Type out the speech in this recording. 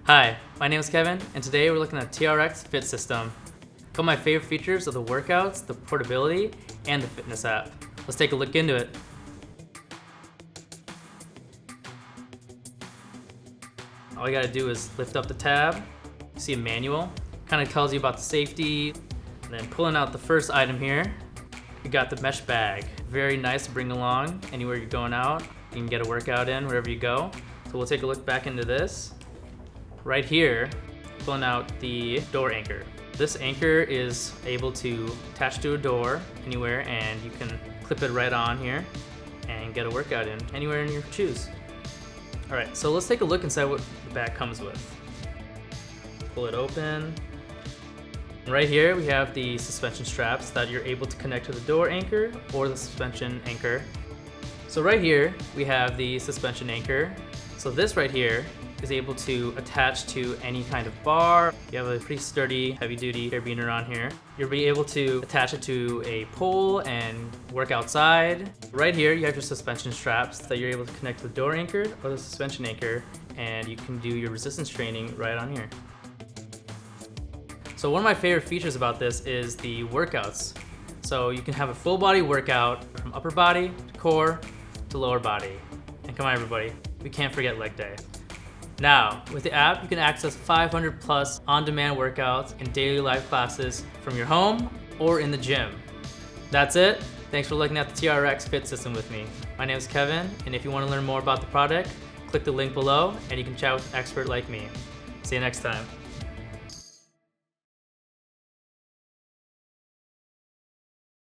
Hi, my name is Kevin, and today we're looking at TRX Fit System. Got my favorite features of the workouts, the portability, and the fitness app. Let's take a look into it. All you gotta do is lift up the tab. You see a manual, kind of tells you about the safety. And then pulling out the first item here, you got the mesh bag. Very nice to bring along anywhere you're going out. You can get a workout in wherever you go. So we'll take a look back into this. Right here, pulling out the door anchor. This anchor is able to attach to a door anywhere, and you can clip it right on here and get a workout in anywhere in your choose. All right, so let's take a look inside what the bag comes with. Pull it open. Right here, we have the suspension straps that you're able to connect to the door anchor or the suspension anchor. So right here, we have the suspension anchor. So this right here is able to attach to any kind of bar. You have a pretty sturdy, heavy-duty carabiner on here. You'll be able to attach it to a pole and work outside. Right here, you have your suspension straps that you're able to connect to the door anchor or the suspension anchor, and you can do your resistance training right on here. So one of my favorite features about this is the workouts. So you can have a full body workout from upper body to core to lower body. And come on everybody, we can't forget leg day. Now, with the app, you can access 500 plus on-demand workouts and daily live classes from your home or in the gym. That's it. Thanks for looking at the TRX Fit System with me. My name is Kevin, and if you want to learn more about the product, click the link below and you can chat with an expert like me. See you next time.